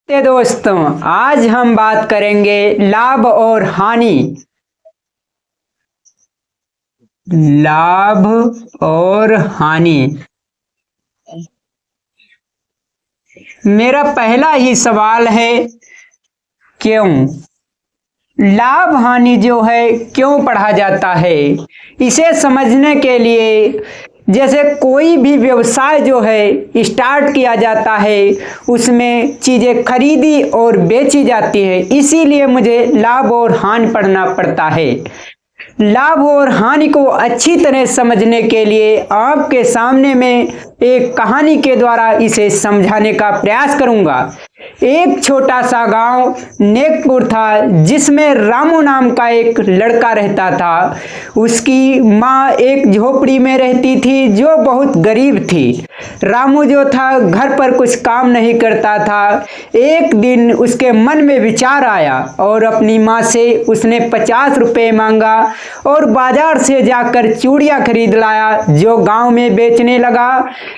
दोस्तों, आज हम बात करेंगे लाभ और हानि। लाभ और हानि। मेरा पहला ही सवाल है, क्यों? लाभ हानि जो है क्यों पढ़ा जाता है? इसे समझने के लिए जैसे कोई भी व्यवसाय जो है स्टार्ट किया जाता है, उसमें चीज़ें खरीदी और बेची जाती है, इसीलिए मुझे लाभ और हानि पढ़ना पड़ता है। लाभ और हानि को अच्छी तरह समझने के लिए आपके सामने मैं एक कहानी के द्वारा इसे समझाने का प्रयास करूंगा। एक छोटा सा गांव नेकपुर था, जिसमें रामू नाम का एक लड़का रहता था। उसकी माँ एक झोपड़ी में रहती थी जो बहुत गरीब थी। रामू जो था घर पर कुछ काम नहीं करता था। एक दिन उसके मन में विचार आया और अपनी माँ से उसने 50 रुपये मांगा और बाजार से जाकर चूड़ियाँ खरीद लाया, जो गांव में बेचने लगा।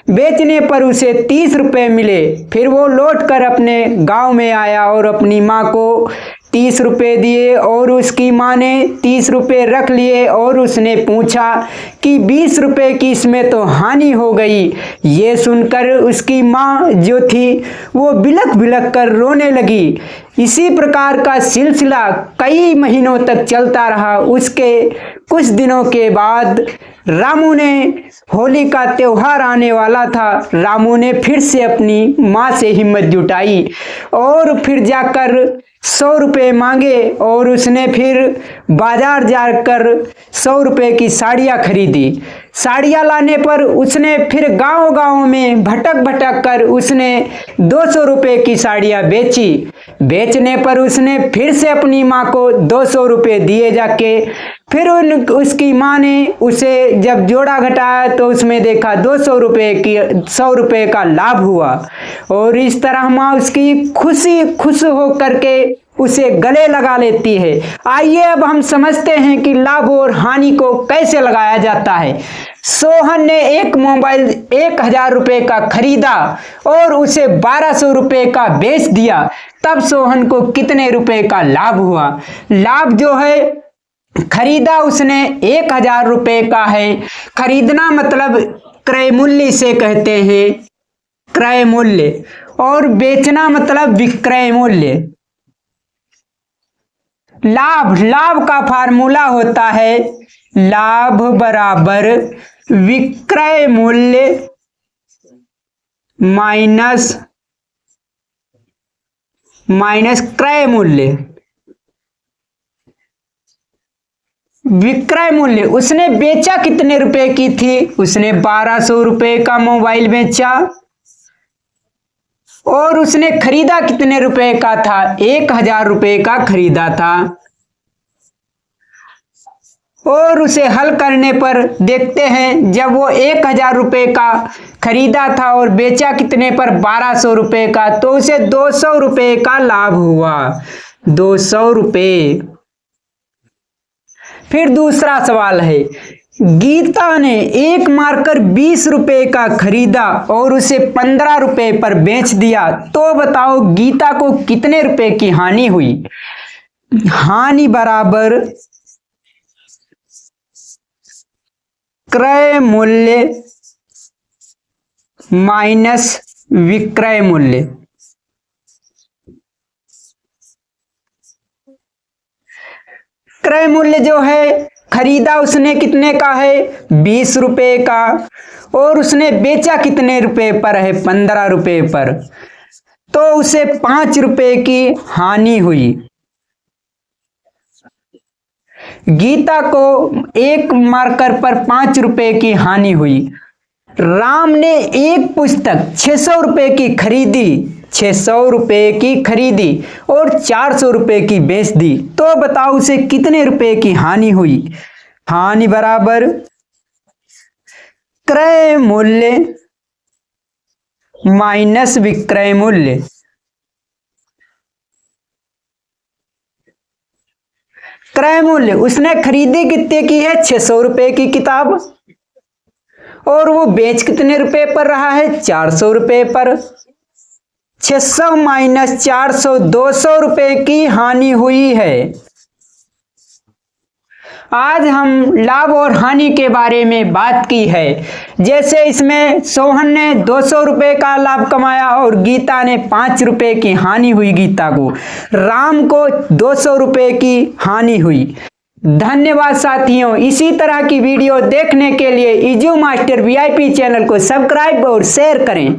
बेचने पर उसे 30 रुपये मिले। फिर वो लौटकर अपने गांव में आया और अपनी माँ को 30 रुपये दिए और उसकी माँ ने 30 रुपये रख लिए और उसने पूछा कि 20 रुपये की इसमें तो हानि हो गई। ये सुनकर उसकी माँ जो थी वो बिलख बिलख कर रोने लगी। इसी प्रकार का सिलसिला कई महीनों तक चलता रहा। उसके कुछ दिनों के बाद रामू ने, होली का त्योहार आने वाला था, रामू ने फिर से अपनी माँ से हिम्मत जुटाई और फिर जाकर 100 रुपये मांगे और उसने फिर बाजार जाकर 100 रुपये की साड़ियाँ खरीदी। साड़ियाँ लाने पर उसने फिर गांव-गांव में भटक भटक कर उसने 200 रुपये की साड़ियाँ बेची। बेचने पर उसने फिर से अपनी माँ को 200 रुपये दिए जाके। फिर उसकी माँ ने उसे जब जोड़ा घटाया तो उसमें देखा 200 रुपये की 100 रुपये का लाभ हुआ और इस तरह माँ उसकी खुश हो करके उसे गले लगा लेती है। आइए अब हम समझते हैं कि लाभ और हानि को कैसे लगाया जाता है। सोहन ने एक मोबाइल 1000 रुपये का खरीदा और उसे 1200 रुपये का बेच दिया। तब सोहन को कितने रुपए का लाभ हुआ? लाभ जो है, खरीदा उसने 1000 रुपये का है। खरीदना मतलब क्रय मूल्य से कहते हैं, क्रय मूल्य, और बेचना मतलब विक्रय मूल्य। लाभ का फार्मूला होता है लाभ बराबर विक्रय मूल्य माइनस क्रय मूल्य। विक्रय मूल्य, उसने बेचा कितने रुपए की थी? उसने 1200 रुपये का मोबाइल बेचा और उसने खरीदा कितने रुपए का था? 1000 रुपये का खरीदा था। और उसे हल करने पर देखते हैं, जब वो 1000 रुपये का खरीदा था और बेचा कितने पर? 1200 रुपये का, तो उसे 200 रुपये का लाभ हुआ। 200 रुपये। फिर दूसरा सवाल है, गीता ने एक मार्कर 20 रुपये का खरीदा और उसे 15 रुपये पर बेच दिया। तो बताओ गीता को कितने रुपए की हानि हुई? हानि बराबर क्रय मूल्य माइनस विक्रय मूल्य। क्रय मूल्य जो है, खरीदा उसने कितने का है? 20 रुपये का, और उसने बेचा कितने रुपए पर है? 15 रुपये पर, तो उसे 5 रुपये की हानि हुई। गीता को एक मार्कर पर 5 रुपये की हानि हुई। राम ने एक पुस्तक 600 रुपये की खरीदी, 600 रुपये की खरीदी और 400 रुपये की बेच दी। तो बताओ उसे कितने रुपए की हानि हुई? हानि बराबर क्रय मूल्य माइनस विक्रय मूल्य। क्रय मूल्य, उसने खरीदी कितने की है? 600 रुपये की किताब, और वो बेच कितने रुपए पर रहा है? 400 रुपये पर। 600 माइनस 400 200 रुपए की हानि हुई है। आज हम लाभ और हानि के बारे में बात की है। जैसे इसमें सोहन ने 200 रुपए का लाभ कमाया और गीता ने 5 रुपए की हानि हुई गीता को। राम को 200 रुपए की हानि हुई। धन्यवाद साथियों। इसी तरह की वीडियो देखने के लिए इजू मास्टर VIP चैनल को सब्सक्राइब और शेयर करें।